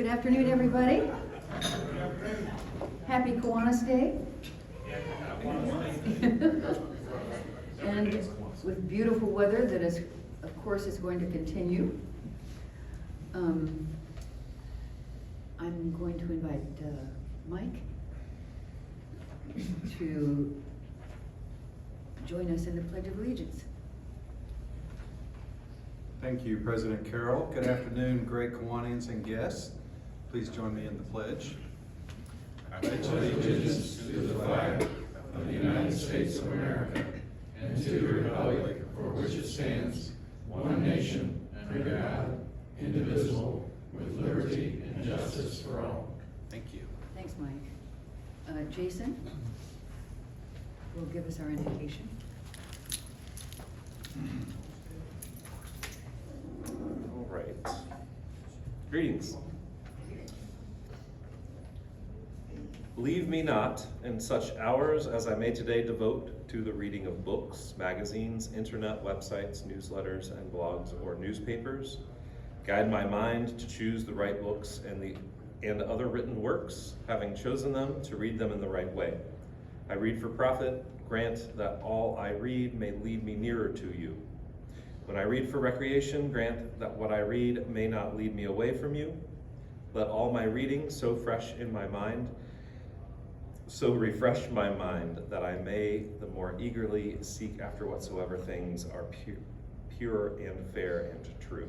Good afternoon, everybody. Happy Kiwanis Day. And with beautiful weather that is, of course, is going to continue. I'm going to invite Mike to join us in the Pledge of Allegiance. Thank you, President Carroll. Good afternoon, great Kiwanians and guests. Please join me in the pledge. I pledge allegiance to the flag of the United States of America and to the republic for which it stands, one nation, under God, indivisible, with liberty and justice for all. Thank you. Thanks, Mike. Jason will give us our invocation. All right. Greetings. Leave me not in such hours as I may today devote to the reading of books, magazines, internet websites, newsletters, and blogs or newspapers. Guide my mind to choose the right books and other written works, having chosen them to read them in the right way. I read for profit, grant that all I read may lead me nearer to you. When I read for recreation, grant that what I read may not lead me away from you. Let all my reading so refresh my mind that I may the more eagerly seek after whatsoever things are pure and fair and true.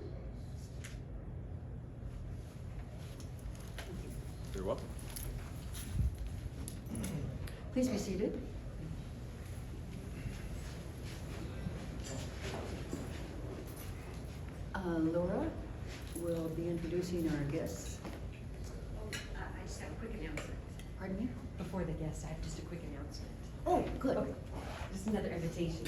You're welcome. Please be seated. Laura will be introducing our guests. I just have a quick announcement. Pardon me? Before the guests, I have just a quick announcement. Oh, good. Okay, just another invitation.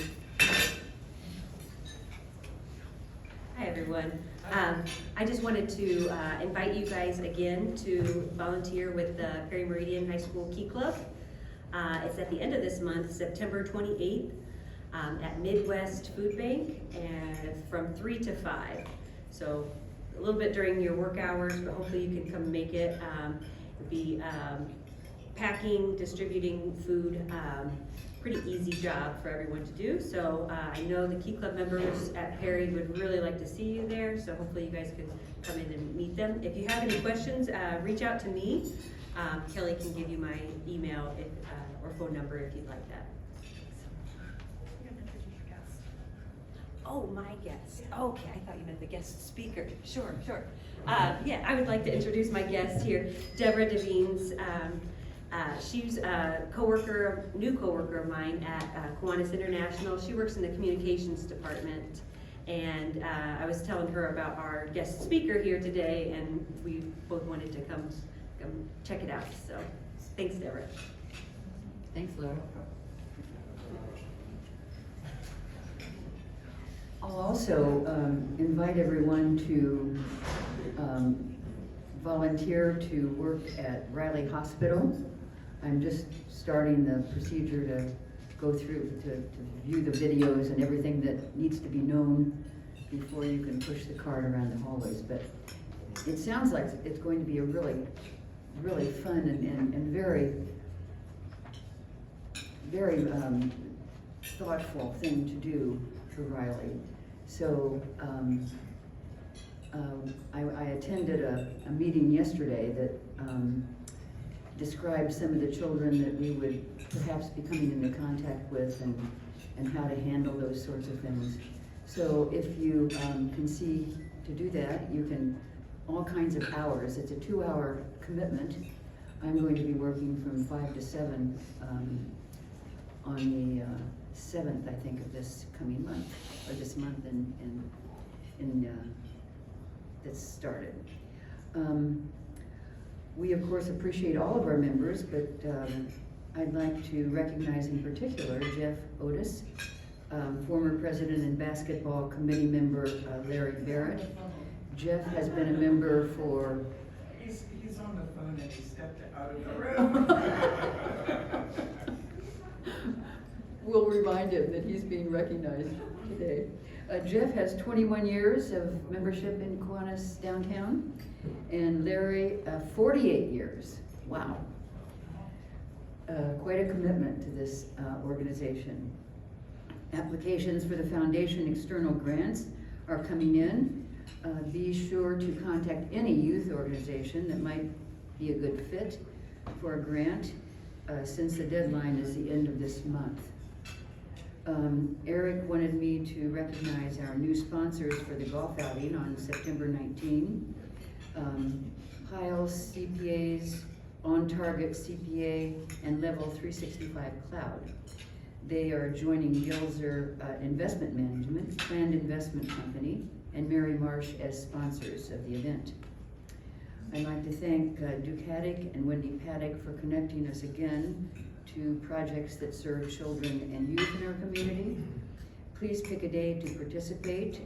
Hi, everyone. I just wanted to invite you guys again to volunteer with the Perry Meridian High School Key Club. It's at the end of this month, September 28th, at Midwest Food Bank, and it's from 3 to 5. So a little bit during your work hours, but hopefully you can come and make it. It'll be packing, distributing food, pretty easy job for everyone to do. So I know the Key Club members at Perry would really like to see you there, so hopefully you guys could come in and meet them. If you have any questions, reach out to me. Kelly can give you my email or phone number if you'd like that. Oh, my guest. Okay, I thought you meant the guest speaker. Sure. Yeah, I would like to introduce my guest here, Deborah Devines. She's a new coworker of mine at Kiwanis International. She works in the communications department, and I was telling her about our guest speaker here today, and we both wanted to come check it out. So, thanks, Deborah. Thanks, Laura. I'll also invite everyone to volunteer to work at Riley Hospital. I'm just starting the procedure to go through, to view the videos and everything that needs to be known before you can push the cart around the hallways. But it sounds like it's going to be a really, really fun and very, very thoughtful thing to do for Riley. So I attended a meeting yesterday that described some of the children that we would perhaps be coming into contact with and how to handle those sorts of things. So if you can see to do that, you can, all kinds of hours. It's a 2-hour commitment. I'm going to be working from 5 to 7 on the 7th, I think, of this coming month, or this month that's started. We, of course, appreciate all of our members, but I'd like to recognize in particular Jeff Otis, former president and basketball committee member Larry Barrett. Jeff has been a member for... He's on the phone and he stepped out of the room. we'll remind him that he's being recognized today. Jeff has 21 years of membership in Kiwanis downtown, and Larry, 48 years. Wow. Quite a commitment to this organization. Applications for the foundation external grants are coming in. Be sure to contact any youth organization that might be a good fit for a grant, since the deadline is the end of this month. Eric wanted me to recognize our new sponsors for the golf outing on September 19. Piles CPAs, On Target CPA, and Level 365 Cloud. They are joining Gilzer Investment Management, Planned Investment Company, and Mary Marsh as sponsors of the event. I'd like to thank Duke Haddock and Wendy Paddock for connecting us again to projects that serve children and youth in our community. Please pick a day to participate.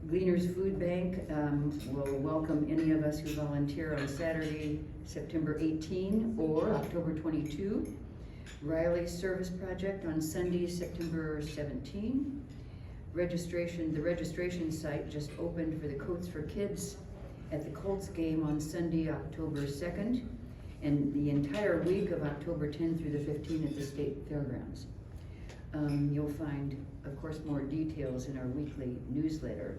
Gleaners Food Bank will welcome any of us who volunteer on Saturday, September 18 or October 22. Riley Service Project on Sunday, September 17. The registration site just opened for the Coats for Kids at the Colts game on Sunday, October 2nd, and the entire week of October 10 through the 15th at the State Fairgrounds. You'll find, of course, more details in our weekly newsletter.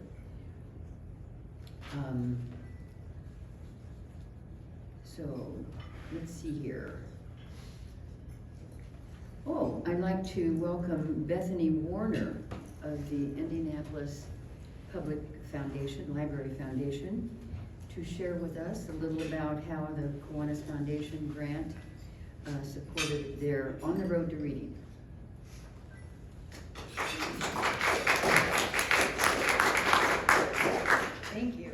So, let's see here. Oh, I'd like to welcome Bethany Warner of the Indianapolis Public Foundation, Library Foundation, to share with us a little about how the Kiwanis Foundation grant supported their On the Road to Reading. Thank you.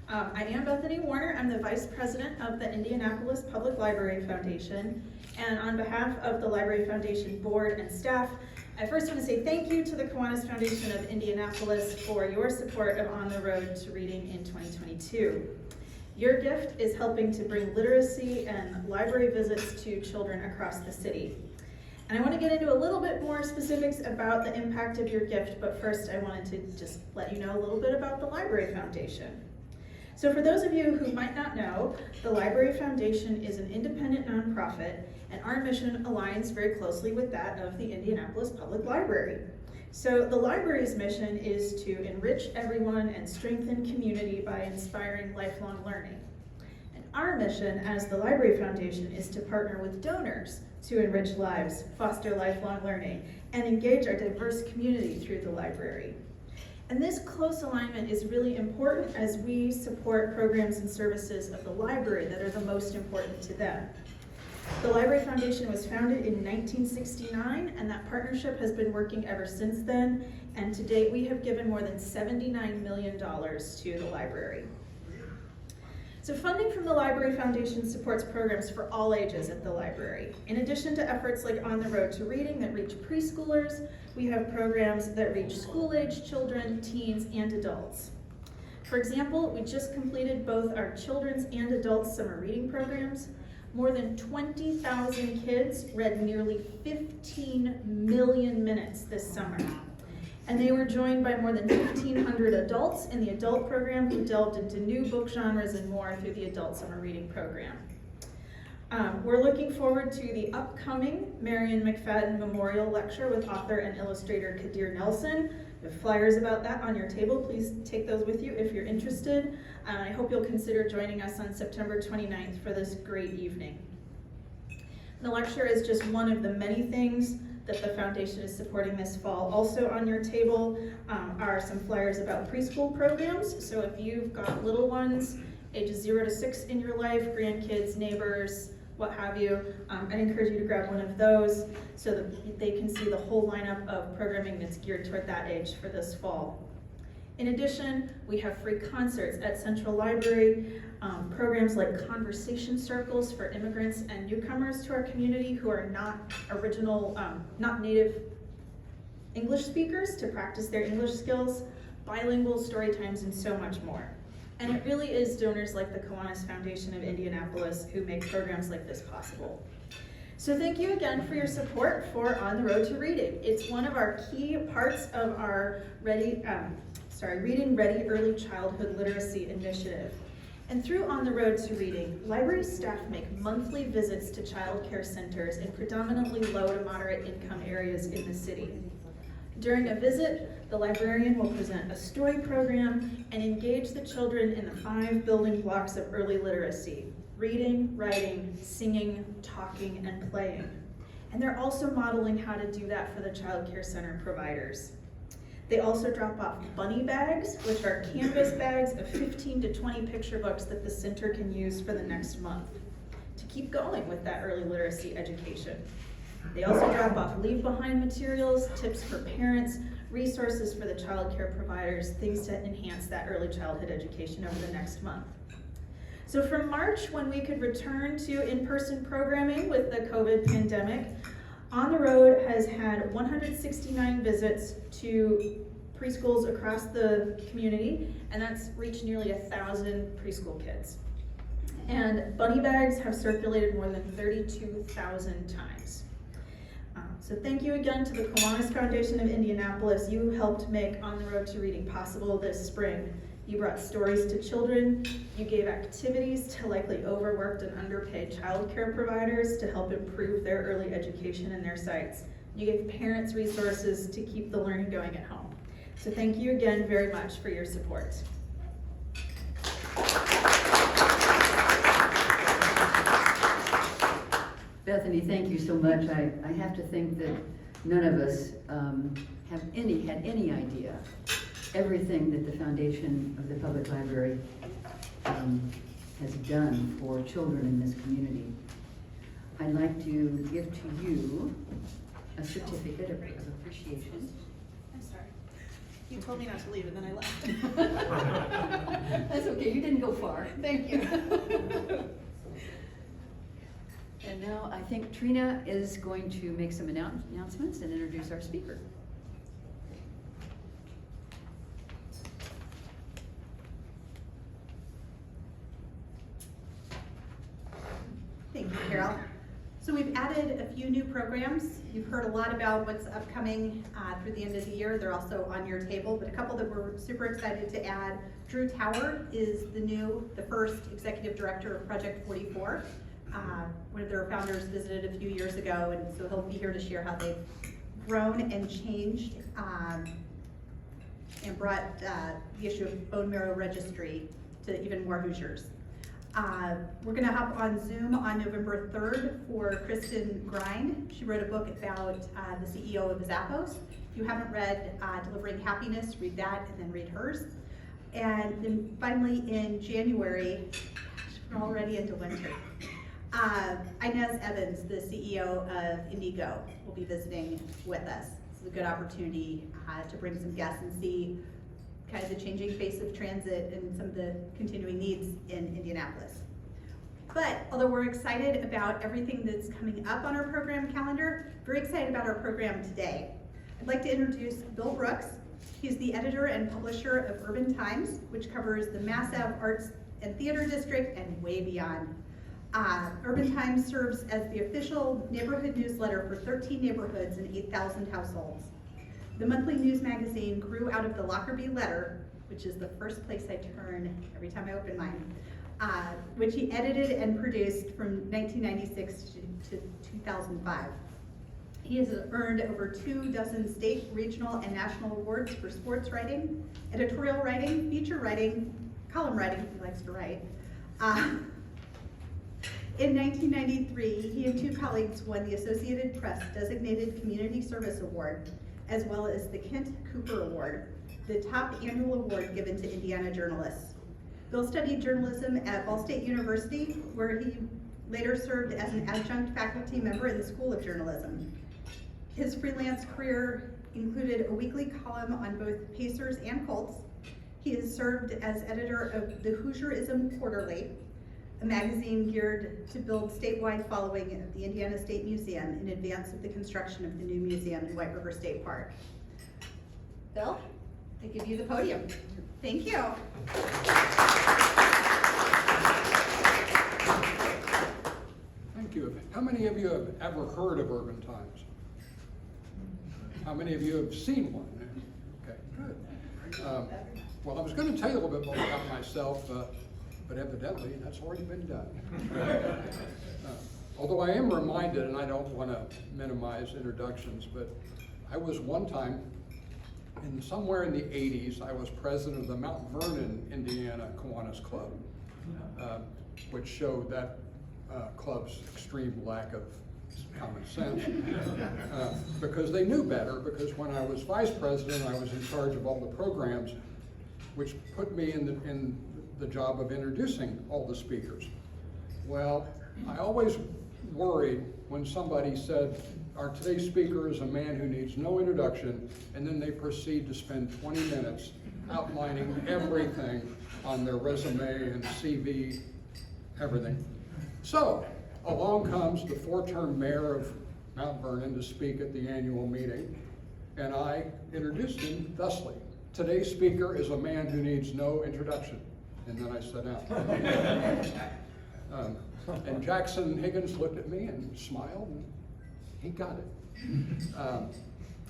I am Bethany Warner. I'm the Vice President of the Indianapolis Public Library Foundation. And on behalf of the Library Foundation Board and staff, I first want to say thank you to the Kiwanis Foundation of Indianapolis for your support of On the Road to Reading in 2022. Your gift is helping to bring literacy and library visits to children across the city. And I want to get into a little bit more specifics about the impact of your gift, but first I wanted to just let you know a little bit about the Library Foundation. So for those of you who might not know, the Library Foundation is an independent nonprofit, and our mission aligns very closely with that of the Indianapolis Public Library. So the library's mission is to enrich everyone and strengthen community by inspiring lifelong learning. And our mission as the Library Foundation is to partner with donors to enrich lives, foster lifelong learning, and engage our diverse community through the library. And this close alignment is really important as we support programs and services of the library that are the most important to them. The Library Foundation was founded in 1969, and that partnership has been working ever since then. And to date, we have given more than $79 million to the library. So funding from the Library Foundation supports programs for all ages at the library. In addition to efforts like On the Road to Reading that reach preschoolers, we have programs that reach school-age children, teens, and adults. For example, we just completed both our children's and adults summer reading programs. More than 20,000 kids read nearly 15 million minutes this summer. And they were joined by more than 1,500 adults in the adult program who delved into new book genres and more through the adult summer reading program. We're looking forward to the upcoming Marion McFadden Memorial Lecture with author and illustrator Kadir Nelson. We have flyers about that on your table. Please take those with you if you're interested. I hope you'll consider joining us on September 29th for this great evening. The lecture is just one of the many things that the foundation is supporting this fall. Also on your table are some flyers about preschool programs. So if you've got little ones, ages 0 to 6 in your life, grandkids, neighbors, what have you, I'd encourage you to grab one of those so that they can see the whole lineup of programming that's geared toward that age for this fall. In addition, we have free concerts at Central Library, programs like conversation circles for immigrants and newcomers to our community who are not native English speakers to practice their English skills, bilingual story times, and so much more. And it really is donors like the Kiwanis Foundation of Indianapolis who make programs like this possible. So thank you again for your support for On the Road to Reading. It's one of our key parts of our Reading Ready Early Childhood Literacy Initiative. And through On the Road to Reading, library staff make monthly visits to child care centers in predominantly low to moderate income areas in the city. During a visit, the librarian will present a story program and engage the children in the 5 building blocks of early literacy: reading, writing, singing, talking, and playing. And they're also modeling how to do that for the child care center providers. They also drop off bunny bags, which are canvas bags of 15 to 20 picture books that the center can use for the next month to keep going with that early literacy education. They also drop off leave behind materials, tips for parents, resources for the child care providers, things to enhance that early childhood education over the next month. So from March, when we could return to in-person programming with the COVID pandemic, On the Road has had 169 visits to preschools across the community, and that's reached nearly 1,000 preschool kids. And bunny bags have circulated more than 32,000 times. So thank you again to the Kiwanis Foundation of Indianapolis. You helped make On the Road to Reading possible this spring. You brought stories to children, you gave activities to likely overworked and underpaid childcare providers to help improve their early education in their sites. You gave parents resources to keep the learning going at home. So thank you again very much for your support. Bethany, thank you so much. I have to think that none of us had any idea everything that the foundation of the public library has done for children in this community. I'd like to give to you a certificate of appreciation. I'm sorry. You told me not to leave and then I left. That's okay, you didn't go far. Thank you. And now I think Trina is going to make some announcements and introduce our speaker. Thank you, Carol. So we've added a few new programs. You've heard a lot about what's upcoming through the end of the year. They're also on your table, but a couple that we're super excited to add. Drew Tower is the first executive director of Project 44. One of their founders visited a few years ago, and so he'll be here to share how they've grown and changed and brought the issue of bone marrow registry to even more Hoosiers. We're gonna hop on Zoom on November 3rd for Kristen Grind. She wrote a book about the CEO of Zappos. If you haven't read Delivering Happiness, read that and then read hers. And then finally in January, gosh, we're already into winter. Inez Evans, the CEO of Indy will be visiting with us. It's a good opportunity to bring some guests and see kind of the changing face of transit and some of the continuing needs in Indianapolis. But although we're excited about everything that's coming up on our program calendar, very excited about our program today. I'd like to introduce Bill Brooks. He's the editor and publisher of Urban Times, which covers the Mass Ave Arts and Theater District and way beyond. Urban Times serves as the official neighborhood newsletter for 13 neighborhoods and 8,000 households. The monthly news magazine grew out of the Lockerbie Letter, which is the first place I turn every time I open mine, which he edited and produced from 1996 to 2005. He has earned over 24 state, regional, and national awards for sports writing, editorial writing, feature writing, column writing, if he likes to write. In 1993, he and 2 colleagues won the Associated Press Designated Community Service Award, as well as the Kent Cooper Award, the top annual award given to Indiana journalists. Bill studied journalism at Ball State University, where he later served as an adjunct faculty member in the School of Journalism. His freelance career included a weekly column on both Pacers and Colts. He has served as editor of the Hoosierism Quarterly, a magazine geared to build statewide following at the Indiana State Museum in advance of the construction of the new museum in White River State Park. Bill, I give you the podium. Thank you. Thank you. How many of you have ever heard of Urban Times? How many of you have seen one? Okay, good. Well, I was going to tell you a little bit more about myself, but evidently that's already been done. Although I am reminded, and I don't want to minimize introductions, but I was one time, somewhere in the 80s, I was president of the Mount Vernon, Indiana Kiwanis Club, which showed that club's extreme lack of common sense, because they knew better, because when I was vice president, I was in charge of all the programs, which put me in the job of introducing all the speakers. Well, I always worried when somebody said, our today's speaker is a man who needs no introduction, and then they proceed to spend 20 minutes outlining everything on their resume and CV, everything. So, along comes the 4-term mayor of Mount Vernon to speak at the annual meeting, and I introduced him thusly. Today's speaker is a man who needs no introduction. And then I sat down. And Jackson Higgins looked at me and smiled, and he got it.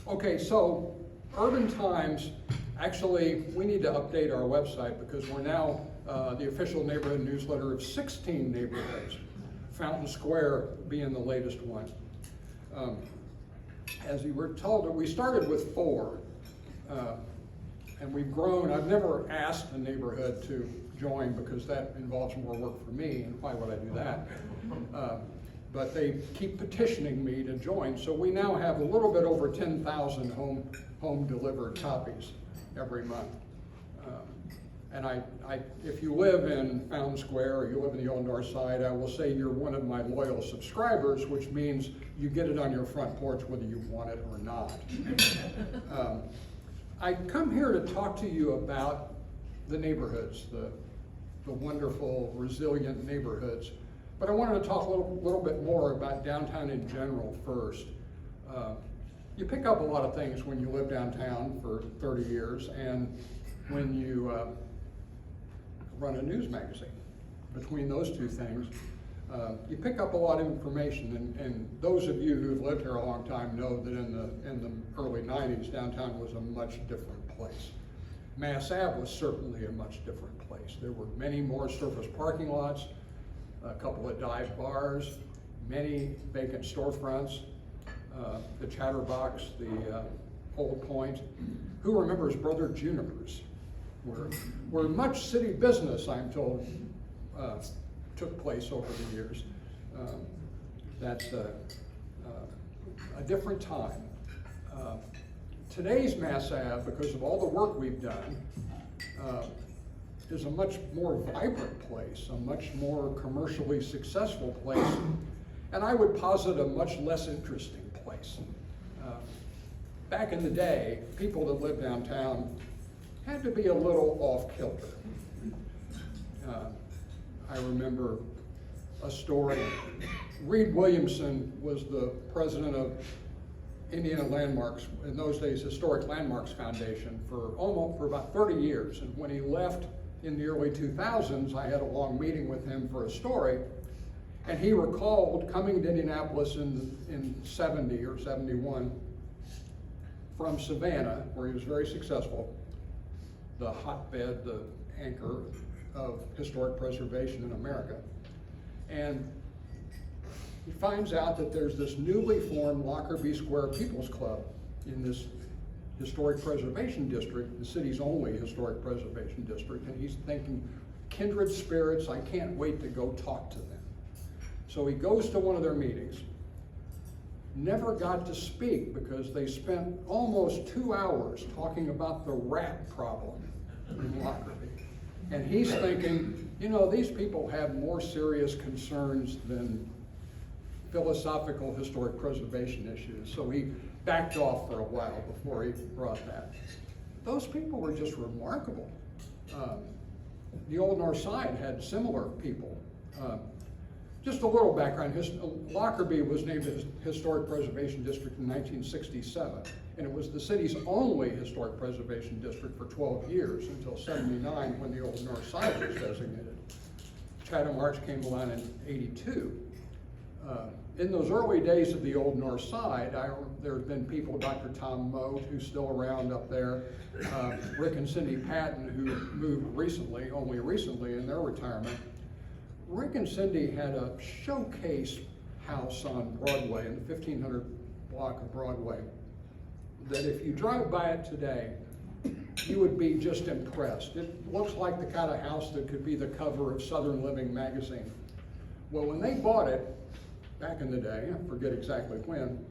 Okay, so Urban Times, actually, we need to update our website because we're now the official neighborhood newsletter of 16 neighborhoods, Fountain Square being the latest one. As you were told, we started with 4, and we've grown. I've never asked a neighborhood to join because that involves more work for me, and why would I do that? But they keep petitioning me to join, so we now have a little bit over 10,000 home delivered copies every month. And if you live in Fountain Square or you live in the Old North Side, I will say you're one of my loyal subscribers, which means you get it on your front porch whether you want it or not. I come here to talk to you about the neighborhoods, the wonderful, resilient neighborhoods. But I wanted to talk a little bit more about downtown in general first. You pick up a lot of things when you live downtown for 30 years and when you run a news magazine. Between those two things, you pick up a lot of information, and those of you who have lived here a long time know that in the early 90s, downtown was a much different place. Mass Ave was certainly a much different place. There were many more surface parking lots, a couple of dive bars, many vacant storefronts, the Chatterbox, the Old Point. Who remembers Brother Juniper's? Where much city business, I'm told, took place over the years. That's a different time. Today's Mass Ave, because of all the work we've done, is a much more vibrant place, a much more commercially successful place, and I would posit a much less interesting place. Back in the day, people that lived downtown had to be a little off-kilter. I remember a story. Reed Williamson was the president of Indiana Landmarks, in those days Historic Landmarks Foundation, for about 30 years. And when he left in the early 2000s, I had a long meeting with him for a story, and he recalled coming to Indianapolis in 70 or 71 from Savannah, where he was very successful, the hotbed, the anchor of historic preservation in America. And he finds out that there's this newly formed Lockerbie Square People's Club in this historic preservation district, the city's only historic preservation district, and he's thinking, kindred spirits, I can't wait to go talk to them. So he goes to one of their meetings, never got to speak because they spent almost 2 hours talking about the rat problem in Lockerbie. And he's thinking, you know, these people have more serious concerns than philosophical historic preservation issues. So he backed off for a while before he brought that. Those people were just remarkable. The Old North Side had similar people. Just a little background, Lockerbie was named a Historic Preservation District in 1967, and it was the city's only Historic Preservation District for 12 years, until 79 when the Old North Side was designated. Chatham Arch came along in 82. in those early days of the Old North Side, there have been people, Dr. Tom Moat, who's still around up there, Rick and Cindy Patton, who moved recently, only recently in their retirement. Rick and Cindy had a showcase house on Broadway, in the 1500 block of Broadway, that if you drive by it today, you would be just impressed. It looks like the kind of house that could be the cover of Southern Living magazine. Well, when they bought it, back in the day, I forget exactly when,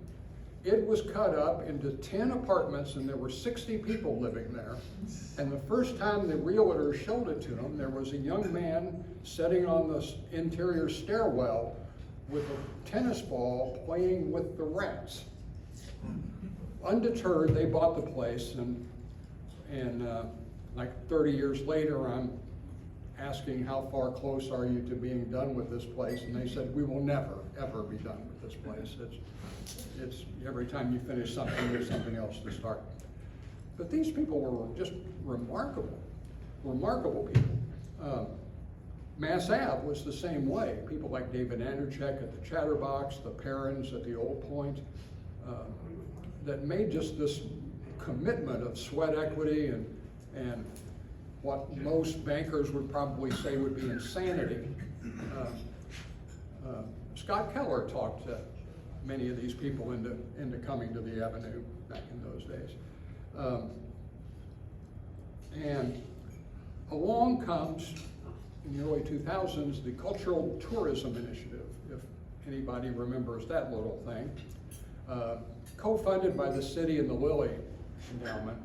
it was cut up into 10 apartments and there were 60 people living there. And the first time the realtor showed it to them, there was a young man sitting on the interior stairwell with a tennis ball playing with the rats. Undeterred, they bought the place, and like 30 years later, I'm asking how far close are you to being done with this place, and they said, we will never, ever be done with this place. It's every time you finish something, there's something else to start. But these people were just remarkable people. Mass Ave was the same way. People like David Anderchek at the Chatterbox, the Perrins at the Old Point, that made just this commitment of sweat equity and what most bankers would probably say would be insanity. Scott Keller talked to many of these people into coming to the Avenue back in those days. And along comes, in the early 2000s, the Cultural Tourism Initiative, if anybody remembers that little thing. Co-funded by the city and the Lilly Endowment.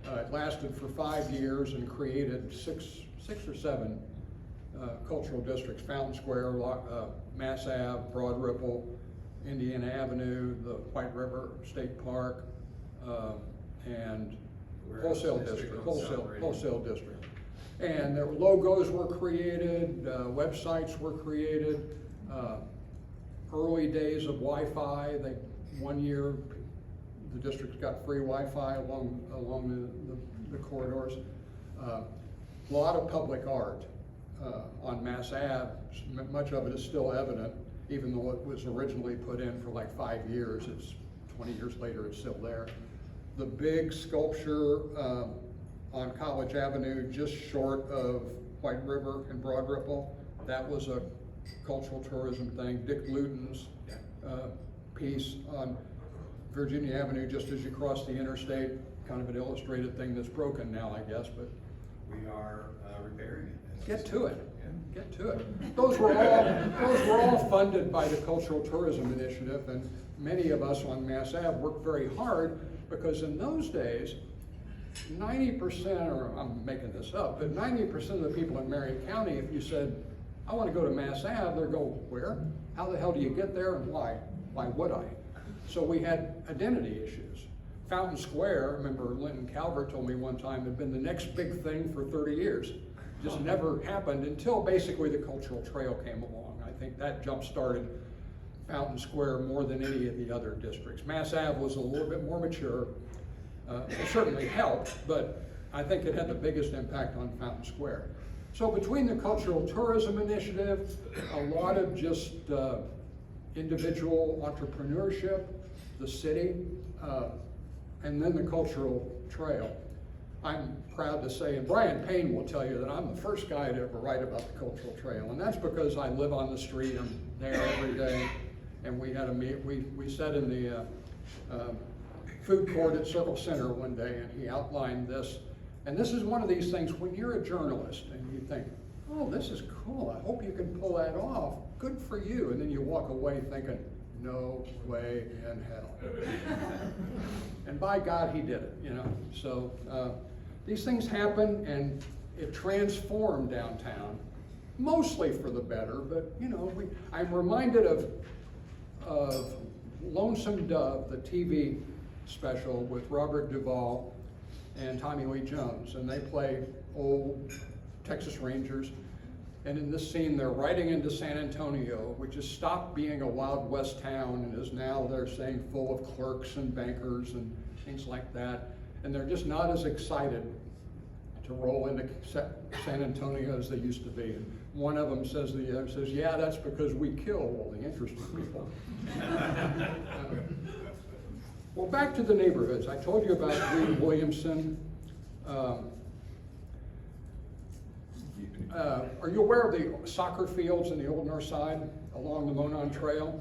It lasted for 5 years and created six or seven cultural districts: Fountain Square, Mass Ave, Broad Ripple, Indiana Avenue, the White River State Park, and Wholesale District. And their logos were created, websites were created, early days of Wi-Fi. One year, the districts got free Wi-Fi along the corridors. A lot of public art on Mass Ave. Much of it is still evident, even though it was originally put in for like 5 years. It's 20 years later, it's still there. The big sculpture on College Avenue, just short of White River and Broad Ripple, that was a cultural tourism thing. Dick Luton's piece on Virginia Avenue, just as you cross the interstate, kind of an illustrated thing that's broken now, I guess, but We are repairing it. get to it. Get to it. Those were all funded by the Cultural Tourism Initiative, and many of us on Mass Ave worked very hard because in those days, 90%, or I'm making this up, but 90% of the people in Marion County, if you said, I want to go to Mass Ave, they'd go, where? How the hell do you get there and why? Why would I? So we had identity issues. Fountain Square, I remember Linton Calvert told me one time, had been the next big thing for 30 years. Just never happened until basically the Cultural Trail came along. I think that jump-started Fountain Square more than any of the other districts. Mass Ave was a little bit more mature. It certainly helped, but I think it had the biggest impact on Fountain Square. So between the Cultural Tourism Initiative, a lot of just individual entrepreneurship, the city, and then the Cultural Trail. I'm proud to say, and Brian Payne will tell you, that I'm the first guy to ever write about the Cultural Trail, and that's because I live on the street, I'm there every day, and we had we sat in the food court at Circle Center one day, and he outlined this, and this is one of these things, when you're a journalist, and you think, oh, this is cool, I hope you can pull that off, good for you, and then you walk away thinking, no way in hell. And by God, he did it, you know. So these things happen, and it transformed downtown, mostly for the better, but you know, I'm reminded of Lonesome Dove, the TV special with Robert Duvall and Tommy Lee Jones, and they play old Texas Rangers. And in this scene, they're riding into San Antonio, which has stopped being a Wild West town and is now, they're saying, full of clerks and bankers and things like that. And they're just not as excited to roll into San Antonio as they used to be. And one of them says to the other, says, yeah, that's because we kill all the interesting people. Well, back to the neighborhoods. I told you about Reed Williamson. Are you aware of the soccer fields in the Old North Side along the Monon Trail?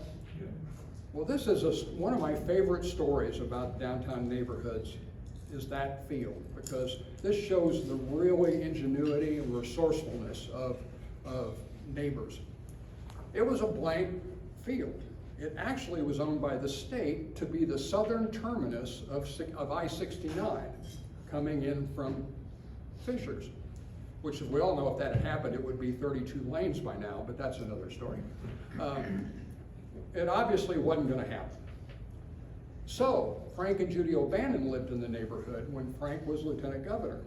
Well, this is one of my favorite stories about downtown neighborhoods is that field, because this shows the really ingenuity and resourcefulness of neighbors. It was a blank field. It actually was owned by the state to be the southern terminus of I-69 coming in from Fishers, which we all know if that had happened, it would be 32 lanes by now, but that's another story. It obviously wasn't gonna happen. So Frank and Judy O'Bannon lived in the neighborhood when Frank was lieutenant governor.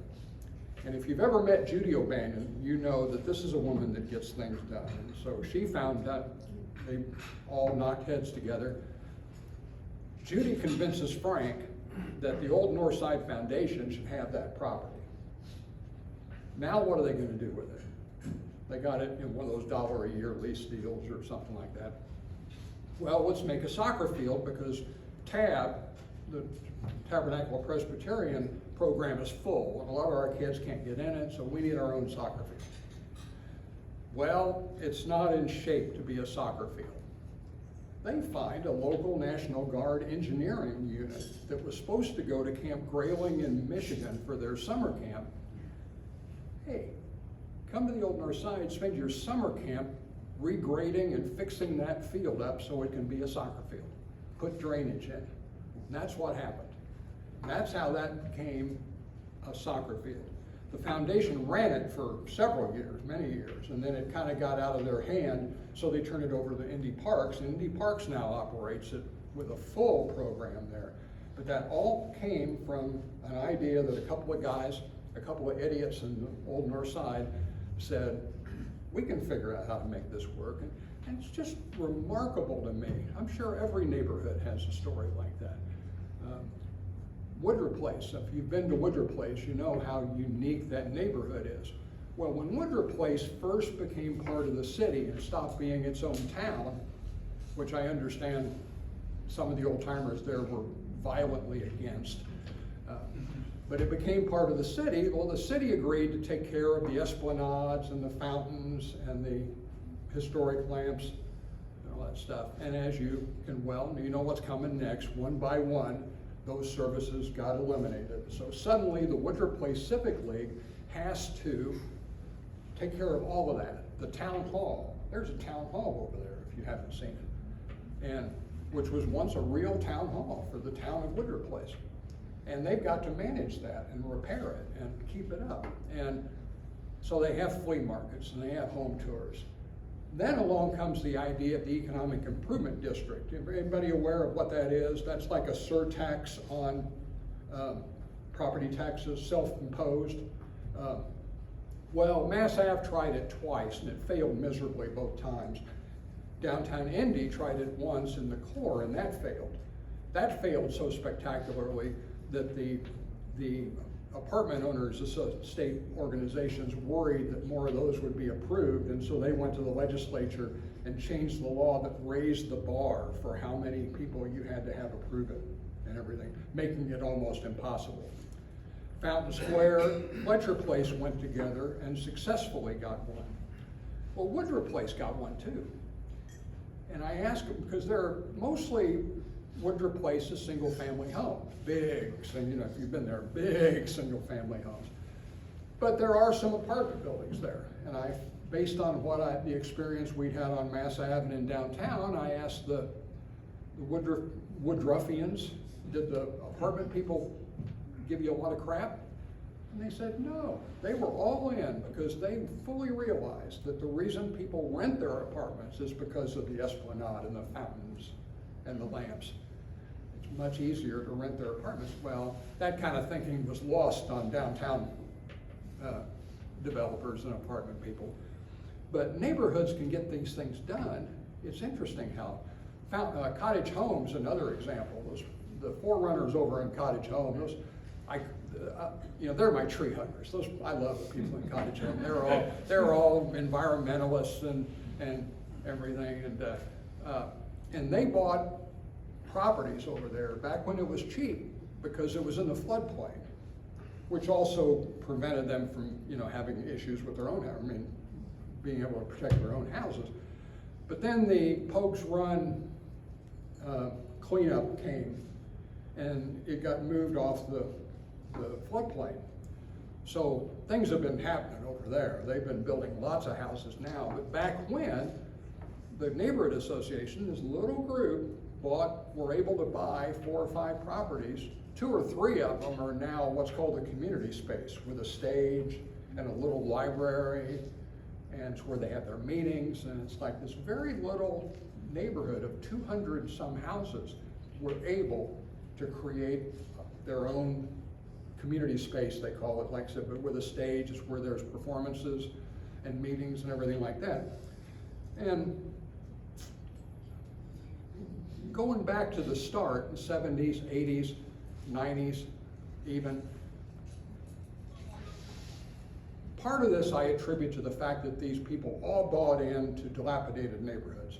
And if you've ever met Judy O'Bannon, you know that this is a woman that gets things done. And so she found that they all knocked heads together. Judy convinces Frank that the Old North Side Foundation should have that property. Now what are they gonna do with it? They got it in one of those $1 a year lease deals or something like that. Well, let's make a soccer field because TAB, the Tabernacle Presbyterian program, is full, and a lot of our kids can't get in it, so we need our own soccer field. Well, it's not in shape to be a soccer field. They find a local National Guard engineering unit that was supposed to go to Camp Grayling in Michigan for their summer camp. Hey, come to the Old North Side, spend your summer camp regrading and fixing that field up so it can be a soccer field. Put drainage in. And that's what happened. And that's how that became a soccer field. The foundation ran it for several years, many years, and then it kind of got out of their hand, so they turned it over to Indy Parks, and Indy Parks now operates it with a full program there. But that all came from an idea that a couple of guys, a couple of idiots in the Old North Side said, we can figure out how to make this work. And it's just remarkable to me. I'm sure every neighborhood has a story like that. Woodruff Place, if you've been to Woodruff Place, you know how unique that neighborhood is. Well, when Woodruff Place first became part of the city and stopped being its own town, which I understand some of the old timers there were violently against, but it became part of the city. Well, the city agreed to take care of the esplanades and the fountains and the historic lamps and all that stuff. And as you can you know what's coming next. One by one, those services got eliminated. So suddenly the Woodruff Place Civic League has to take care of all of that. The town hall, there's a town hall over there if you haven't seen it. And which was once a real town hall for the town of Woodruff Place. And they've got to manage that and repair it and keep it up. And so they have flea markets and they have home tours. Then along comes the idea of the Economic Improvement District. Anybody aware of what that is? That's like a surtax on property taxes, self-imposed. Well, Mass Ave tried it twice and it failed miserably both times. Downtown Indy tried it once in the core and that failed. That failed so spectacularly that the apartment owners, the state organizations, worried that more of those would be approved, and so they went to the legislature and changed the law that raised the bar for how many people you had to have approve it and everything, making it almost impossible. Fountain Square, Fletcher Place went together and successfully got one. Well, Woodruff Place got one too. And I asked them, because they're mostly Woodruff Place is single family homes, big, and you know, if you've been there, big single family homes. But there are some apartment buildings there. And based on the experience we'd had on Mass Ave and in downtown, I asked the Woodruffians, did the apartment people give you a lot of crap? And they said no. They were all in because they fully realized that the reason people rent their apartments is because of the esplanade and the fountains and the lamps. It's much easier to rent their apartments. Well, that kind of thinking was lost on downtown developers and apartment people. But neighborhoods can get these things done. It's interesting how Cottage Homes, another example, the forerunners over in Cottage Homes, you know, they're my tree huggers. Those, I love the people in Cottage Hill. They're all environmentalists and everything, and they bought properties over there back when it was cheap because it was in the floodplain, which also prevented them from, you know, having issues with their own, I mean, being able to protect their own houses. But then the Pogues Run cleanup came, and it got moved off the floodplain. So things have been happening over there. They've been building lots of houses now, but back when, the neighborhood association, this little group, were able to buy 4 or 5 properties. 2 or 3 of them are now what's called a community space with a stage and a little library, and it's where they have their meetings, and it's like this very little neighborhood of 200 some houses were able to create their own community space, they call it, like I said, but with a stage is where there's performances and meetings and everything like that. And going back to the start, the 70s, 80s, 90s even, part of this I attribute to the fact that these people all bought into dilapidated neighborhoods,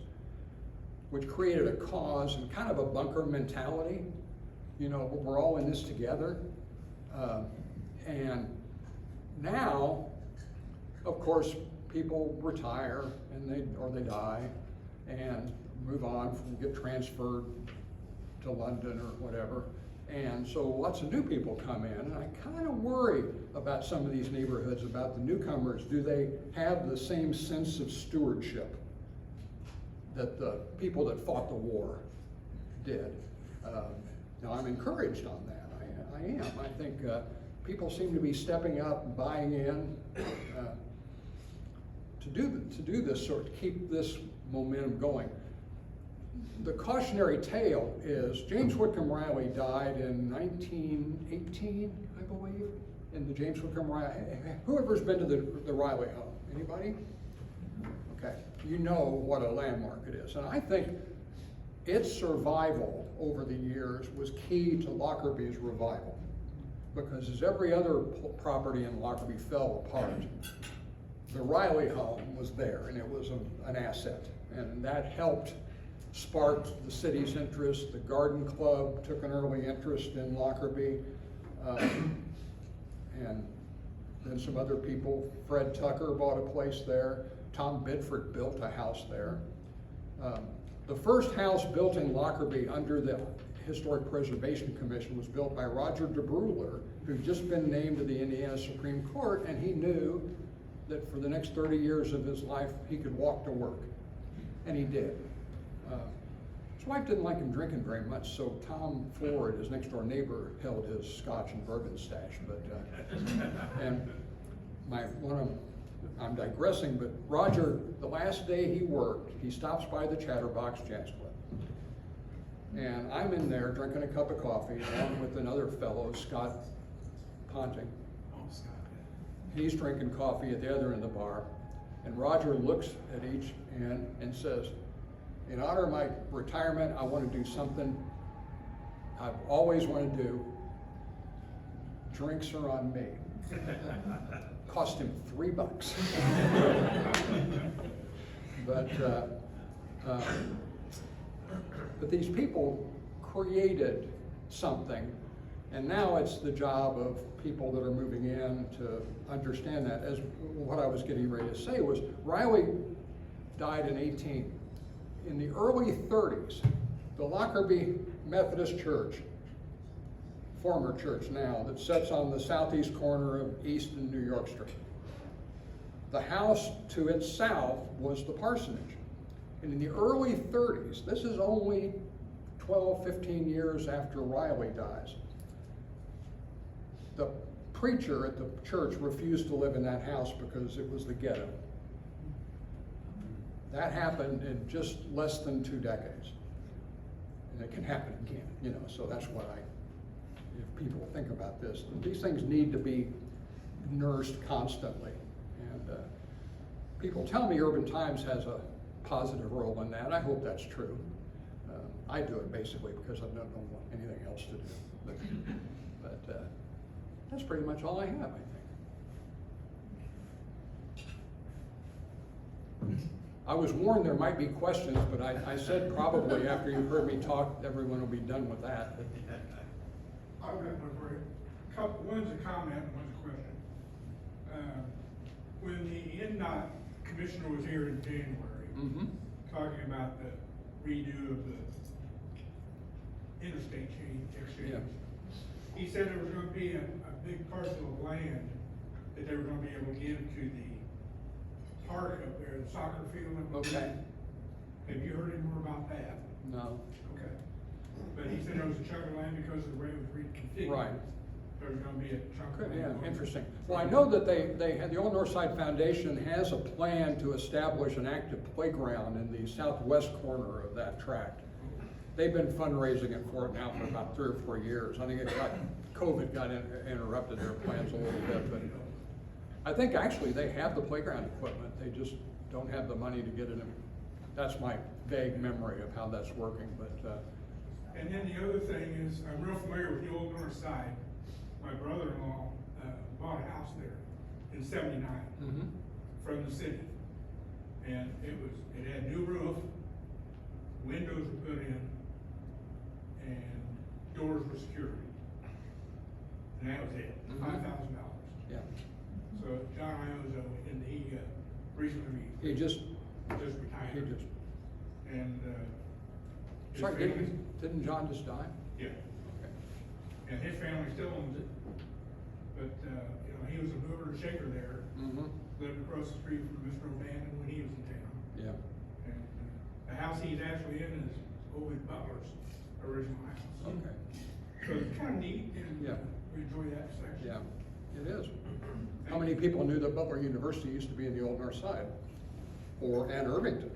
which created a cause and kind of a bunker mentality. You know, we're all in this together. And now, of course, people retire and they die and move on, get transferred to London or whatever. And so lots of new people come in, and I kind of worry about some of these neighborhoods, about the newcomers. Do they have the same sense of stewardship that the people that fought the war did? Now, I'm encouraged on that. I am. I think people seem to be stepping up and buying in to do this sort, to keep this momentum going. The cautionary tale is James Whitcomb Riley died in 1918, I believe, in the James Whitcomb Riley. Whoever's been to the Riley home? Anybody? Okay, you know what a landmark it is. And I think its survival over the years was key to Lockerbie's revival, because as every other property in Lockerbie fell apart, the Riley home was there, and it was an asset, and that helped spark the city's interest. The Garden Club took an early interest in Lockerbie, and then some other people. Fred Tucker bought a place there. Tom Bidford built a house there. The first house built in Lockerbie under the Historic Preservation Commission was built by Roger DeBruler, who'd just been named to the Indiana Supreme Court, and he knew that for the next 30 years of his life, he could walk to work, and he did. His wife didn't like him drinking very much, so Tom Ford, his next door neighbor, held his scotch and bourbon stash. But and I'm digressing, but Roger, the last day he worked, he stops by the Chatterbox Jazz Club. And I'm in there drinking a cup of coffee along with another fellow, Scott Ponting. He's drinking coffee at the other end of the bar. And Roger looks at each end and says, in honor of my retirement, I want to do something I've always wanted to do. Drinks are on me. Cost him $3. But these people created something, and now it's the job of people that are moving in to understand that. As what I was getting ready to say was, Riley died in 18. In the early 30s, the Lockerbie Methodist Church, former church now, that sits on the southeast corner of East and New York Street. The house to its south was the parsonage. And in the early 30s, this is only 12, 15 years after Riley dies, the preacher at the church refused to live in that house because it was the ghetto. That happened in just less than 2 decades. And it can happen again, you know, so that's what if people think about this, these things need to be nursed constantly. And people tell me Urban Times has a positive role in that. I hope that's true. I do it basically because I don't know anything else to do. That's pretty much all I have, I think. I was warned there might be questions, but I said probably after you've heard me talk, everyone will be done with that. I've got one for you. One's a comment, and one's a question. When the Indot commissioner was here in January, talking about the redo of the interstate exchange, Yeah. he said there was gonna be a big parcel of land that they were gonna be able to give to the park up there, the soccer field. Okay. Have you heard any more about that? No. Okay. But he said there was a chunk of land because of the way it was reconfigured. Right. There was gonna be a chunk of Good, land. yeah, interesting. Well, I know that they had, the Old Northside Foundation has a plan to establish an active playground in the southwest corner of that tract. They've been fundraising it for it now for about 3 or 4 years. I think COVID got interrupted their plans a little bit, but I think actually they have the playground equipment. They just don't have the money to get it in. That's my vague memory of how that's working, but, And then the other thing is, I'm real familiar with the Old North Side. My brother-in-law, bought a house there in '79 from the city. And it had new roof, windows were put in, and doors were secured. And that was it, $5,000. yeah. So John Iozzo, and he recently He just, retired. he just, And, his sorry, family- didn't John just die? Yeah. Okay. And his family still owns it. But, he was a mover and shaker there, lived across the street from Mr. O'Bannon when he was in town. Yeah, And the house he's actually in is Ovid Butler's original house. okay, So it's kind of neat, and Yeah. we enjoy that section. yeah, it is. How many people knew that Butler University used to be in the Old North Side? And Irvington,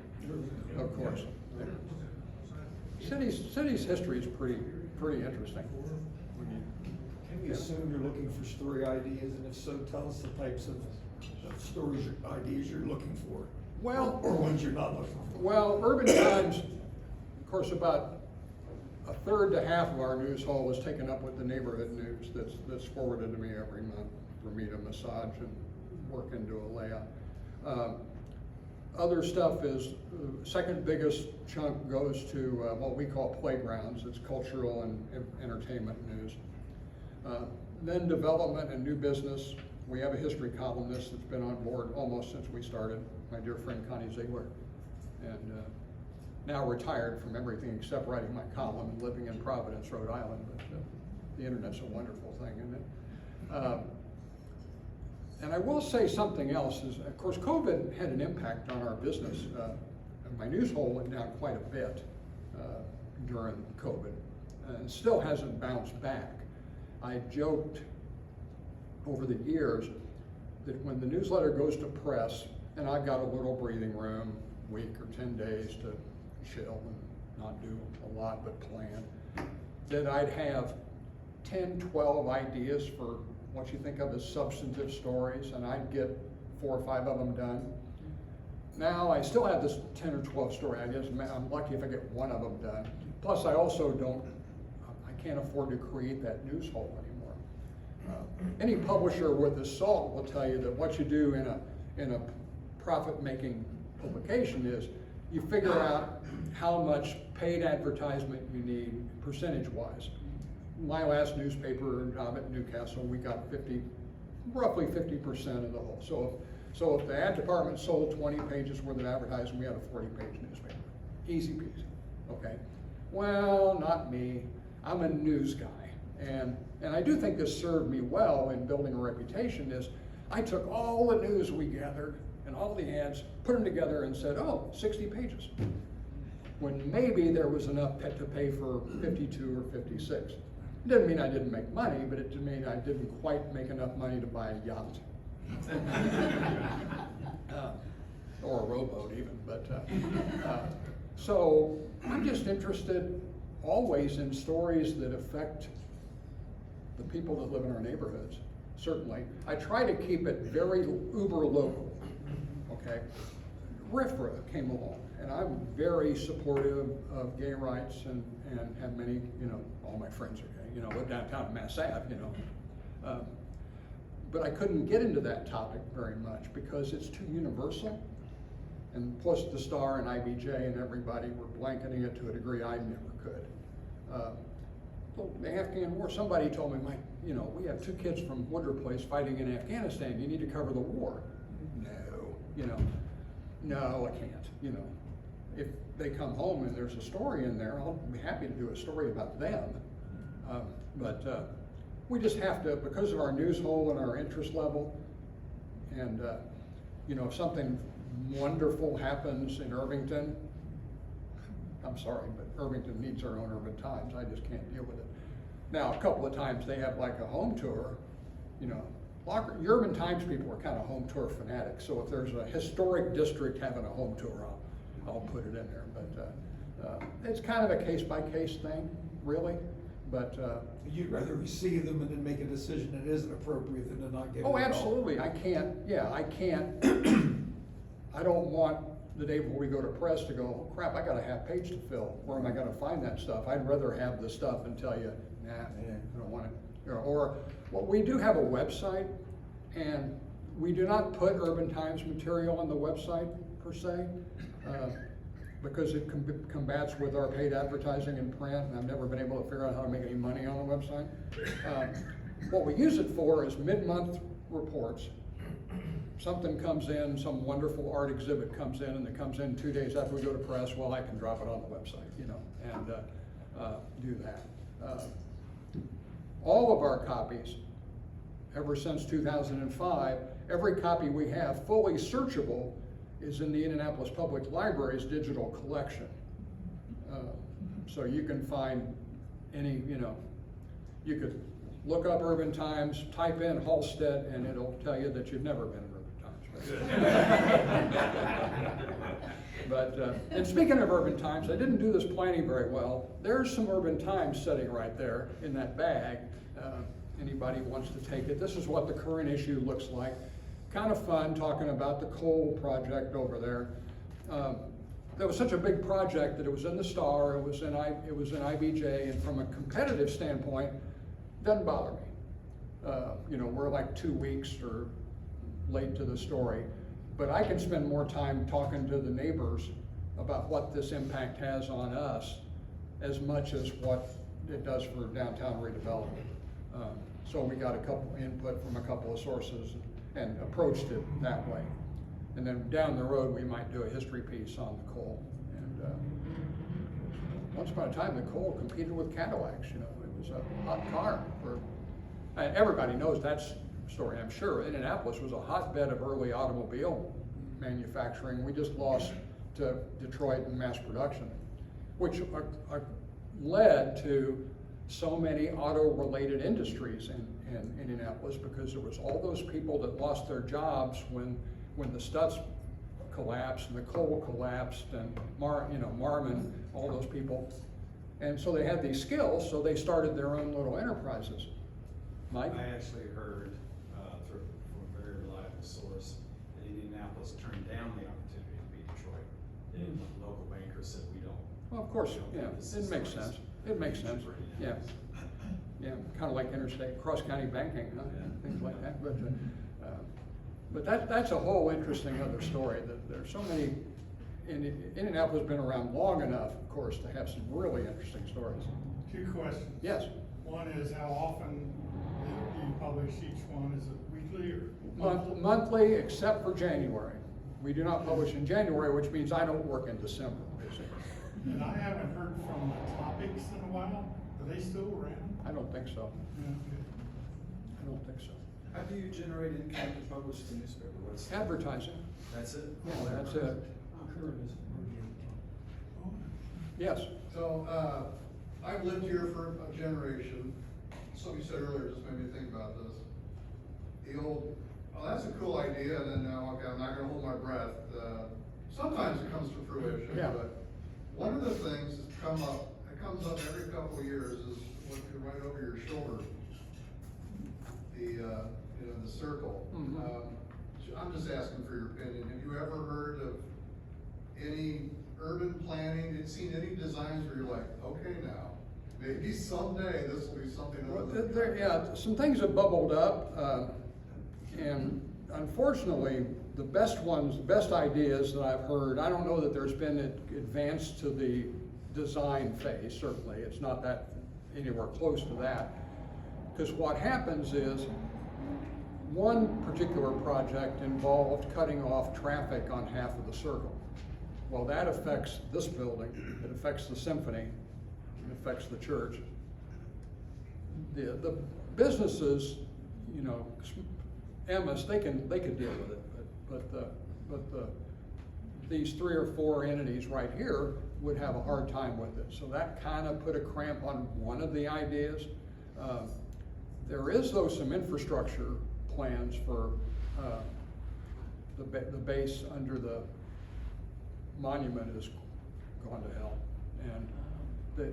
of course. City's history is pretty interesting. Can we assume you're looking for story ideas, and if so, tell us the types of stories or ideas you're looking for? Well, Or ones you're not looking for? well, Urban Times, of course, about a third to half of our news haul is taken up with the neighborhood news that's forwarded to me every month for me to massage and work into a layout. Other stuff is, second biggest chunk goes to what we call playgrounds. It's cultural and entertainment news. Then development and new business. We have a history columnist that's been on board almost since we started, my dear friend Connie Ziegler. And now retired from everything except writing my column and living in Providence, Rhode Island. But the internet's a wonderful thing, isn't it? And I will say something else is, of course, COVID had an impact on our business. My news hole went down quite a bit during COVID and still hasn't bounced back. I joked over the years that when the newsletter goes to press, and I've got a little breathing room, week or 10 days to chill and not do a lot but plan, that I'd have 10, 12 ideas for what you think of as substantive stories, and I'd get 4 or 5 of them done. Now I still have this 10 or 12 story ideas. I'm lucky if I get 1 of them done. Plus I also I can't afford to create that news hole anymore. Any publisher worth his salt will tell you that what you do in a profit-making publication is you figure out how much paid advertisement you need percentage-wise. My last newspaper job at Newcastle, we got roughly 50% of the whole. So if the ad department sold 20 pages worth of advertising, we had a 40-page newspaper. Easy peasy, okay? Well, not me. I'm a news guy. And I do think this served me well in building a reputation is I took all the news we gathered and all the ads, put them together and said, oh, 60 pages. When maybe there was enough to pay for 52 or 56. It didn't mean I didn't make money, but it didn't mean I didn't quite make enough money to buy a yacht. Or a rowboat even, but so I'm just interested always in stories that affect the people that live in our neighborhoods, certainly. I try to keep it very uber local, okay? RIFRA came along, and I'm very supportive of gay rights and have many, all my friends are gay, live downtown Mass Ave, but I couldn't get into that topic very much because it's too universal. And plus the Star and IBJ and everybody were blanketing it to a degree I never could. The Afghan war, somebody told me, Mike, you know, we have 2 kids from Woodruff Place fighting in Afghanistan, you need to cover the war. No, you know, no, I can't, you know. If they come home and there's a story in there, I'll be happy to do a story about them. But we just have to, because of our news hole and our interest level, and you know, if something wonderful happens in Irvington, I'm sorry, but Irvington needs their own Urban Times. I just can't deal with it. Now, a couple of times they have like a home tour, you know. Urban Times people are kind of home tour fanatics. So if there's a historic district having a home tour, I'll put it in there. But it's kind of a case-by-case thing, really. But You'd rather receive them and then make a decision that isn't appropriate than to not get it at all. absolutely. I can't. I don't want the day before we go to press to go, oh crap, I got a half page to fill. Where am I going to find that stuff? I'd rather have the stuff and tell you, nah, I don't want it. Or well, we do have a website, and we do not put Urban Times material on the website per se, because it combats with our paid advertising in print, and I've never been able to figure out how to make any money on the website. What we use it for is mid-month reports. Something comes in, some wonderful art exhibit comes in, and it comes in 2 days after we go to press, well, I can drop it on the website, you know, and do that. All of our copies, ever since 2005, every copy we have fully searchable is in the Indianapolis Public Library's digital collection. So you can find any, you know, you could look up Urban Times, type in Halstead, and it'll tell you that you've never been in Urban Times. But, and speaking of Urban Times, I didn't do this planning very well. There's some Urban Times sitting right there in that bag. Anybody wants to take it. This is what the current issue looks like. Kind of fun talking about the coal project over there. That was such a big project that it was in the Star, it was in IBJ, and from a competitive standpoint, doesn't bother me. You know, we're like 2 weeks or late to the story, but I can spend more time talking to the neighbors about what this impact has on us as much as what it does for downtown redevelopment. So we got a couple input from a couple of sources and approached it that way. And then down the road, we might do a history piece on the coal. And once upon a time, the coal competed with Cadillacs. You know, it was a hot car. And everybody knows that story, I'm sure. Indianapolis was a hotbed of early automobile manufacturing. We just lost to Detroit and mass production, which led to so many auto-related industries in Indianapolis, because there was all those people that lost their jobs when the Stutz collapsed and the coal collapsed, and Marmon, all those people. And so they had these skills, so they started their own little enterprises. Mike? I actually heard from a very reliable source that Indianapolis turned down the opportunity to be Detroit. And local bankers said, we don't. Well, of course, yeah, it makes sense. It makes sense, yeah. Yeah, kind of like interstate, cross-county banking, huh? Things like that. But that's a whole interesting other story. That there's so many. Indianapolis has been around long enough, of course, to have some really interesting stories. 2 questions. Yes. One is, how often do you publish each one? Is it weekly or Monthly, except for January. We do not publish in January, which means I don't work in December, basically. And I haven't heard from the topics in a while. Are they still around? I don't think so. Yeah. I don't think so. How do you generate income to publish the newspaper? What's Advertising. That's it? Yeah, that's it. Yes. So, I've lived here for a generation. Somebody said earlier, just made me think about this. The old, oh, that's a cool idea, and then now, okay, I'm not gonna hold my breath. Sometimes it comes to fruition, Yeah. but one of the things that's come up, it comes up every couple of years, is looking right over your shoulder. The circle. I'm just asking for your opinion. Have you ever heard of any urban planning, seen any designs where you're like, okay now, maybe someday this will be something other than. Yeah, some things have bubbled up. And unfortunately, the best ones, the best ideas that I've heard, I don't know that there's been advanced to the design phase, certainly. It's not that anywhere close to that. Because what happens is, one particular project involved cutting off traffic on half of the circle. Well, that affects this building, it affects the symphony, it affects the church. The businesses, you know, Emma's, they can deal with it, but these 3 or 4 entities right here would have a hard time with it. So that kind of put a cramp on one of the ideas. There is, though, some infrastructure plans for the base under the monument is gone to hell. And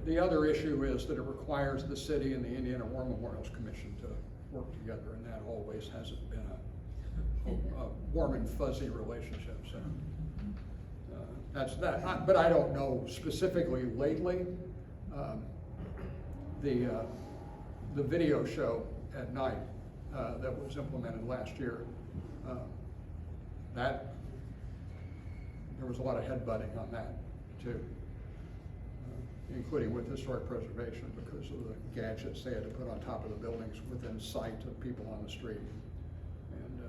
the other issue is that it requires the city and the Indiana War Memorials Commission to work together, and that always hasn't been a warm and fuzzy relationship. So that's that. But I don't know specifically lately. The video show at night that was implemented last year, that there was a lot of headbutting on that too, including with historic preservation because of the gadgets they had to put on top of the buildings within sight of people on the street. And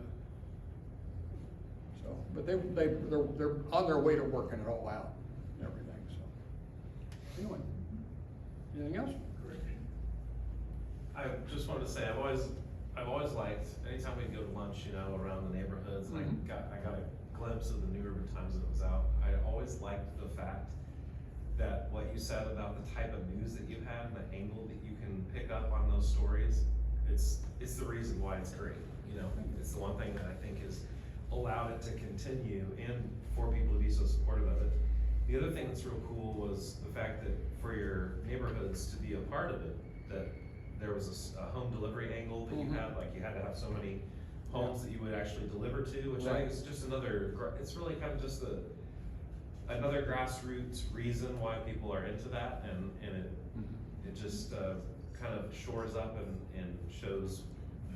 so, but they're on their way to working it all out and everything. So anyway, anything else? I just wanted to say, I've always liked, anytime we go to lunch, you know, around the neighborhoods, and I got a glimpse of the New Urban Times that it was out. I always liked the fact that what you said about the type of news that you have and the angle that you can pick up on those stories, it's the reason why it's great. You know, it's the one thing that I think has allowed it to continue and for people to be so supportive of it. The other thing that's real cool was the fact that for your neighborhoods to be a part of it, that there was a home delivery angle that you had, like you had to have so many homes that you would actually deliver to, which I think is just another, it's really kind of just another grassroots reason why people are into that, and it just kind of shores up and shows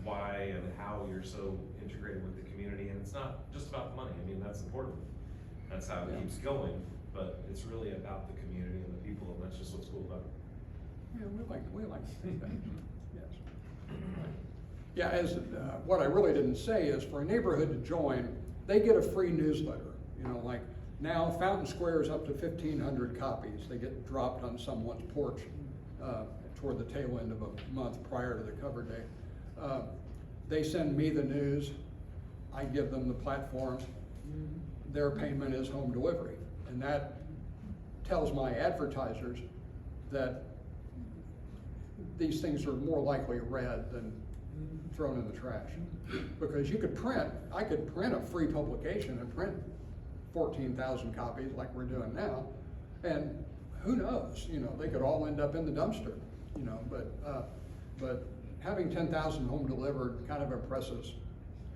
why and how you're so integrated with the community. And it's not just about the money. I mean, that's important. That's how it keeps going, but it's really about the community and the people, and that's just what's cool about it. Yeah, we like to see that. Yes. Yeah, as what I really didn't say is for a neighborhood to join, they get a free newsletter. You know, like now Fountain Square is up to 1,500 copies. They get dropped on someone's porch toward the tail end of a month prior to the cover date. They send me the news. I give them the platform. Their payment is home delivery, and that tells my advertisers that these things are more likely read than thrown in the trash. Because I could print a free publication and print 14,000 copies like we're doing now, and who knows, you know, they could all end up in the dumpster, you know, but having 10,000 home delivered kind of impresses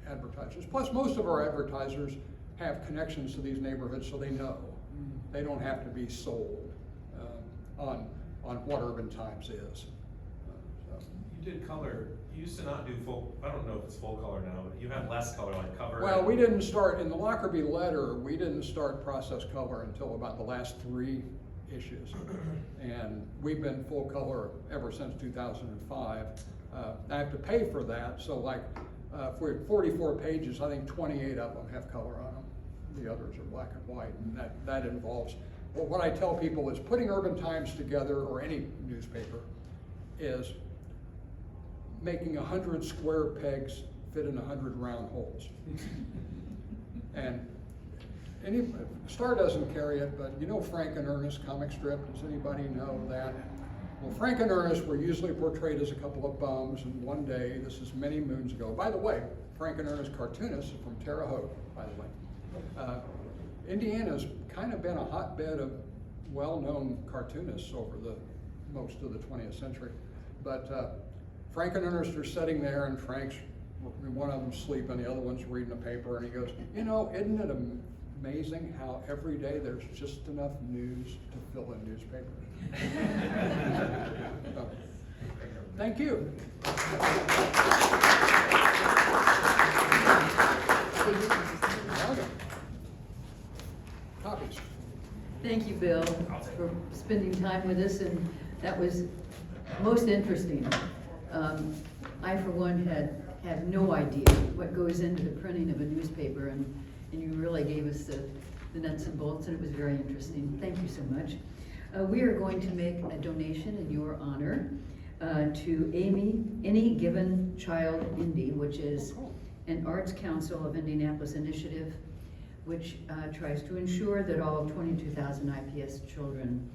advertisers. Plus, most of our advertisers have connections to these neighborhoods, so they know. They don't have to be sold on what Urban Times is. You did color. You used to not do full, I don't know if it's full color now, but you had less color, like cover. Well, we didn't start, in the Lockerbie letter, we didn't start process color until about the last 3 issues. And we've been full color ever since 2005. I have to pay for that, so like for 44 pages, I think 28 of them have color on them. The others are black and white, and that involves, well, what I tell people is putting Urban Times together, or any newspaper, is making 100 square pegs fit in 100 round holes. And Star doesn't carry it, but you know Frank and Ernest comic strip? Does anybody know that? Well, Frank and Ernest were usually portrayed as a couple of bums, and one day, this is many moons ago. By the way, Frank and Ernest cartoonists are from Terre Haute, by the way. Indiana's kind of been a hotbed of well-known cartoonists over the most of the 20th century. But Frank and Ernest are sitting there, and one of them's sleeping, the other one's reading a paper, and he goes, you know, isn't it amazing how every day there's just enough news to fill a newspaper? So, thank you. Bill, for spending time with us, and that was most interesting. I, for one, had no idea what goes into the printing of a newspaper, and you really gave us the nuts and bolts, and it was very interesting. Thank you so much. We are going to make a donation in your honor to Any Given Child Indy, which is an Arts Council of Indianapolis initiative, which tries to ensure that all 22,000 IPS children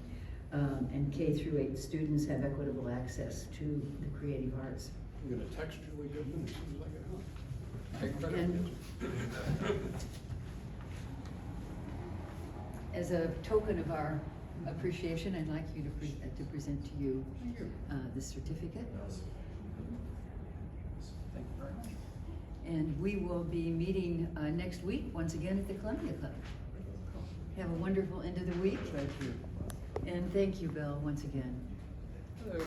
and K through 8 students have equitable access to the creative arts. I'm gonna text Julie Goodman as soon as I get home. Take credit. And as a token of our appreciation, I'd like you to present to you the certificate. Thank you very much. And we will be meeting next week, once again at the Columbia Club. Have a wonderful end of the week. Thank you. And thank you, Bill, once again.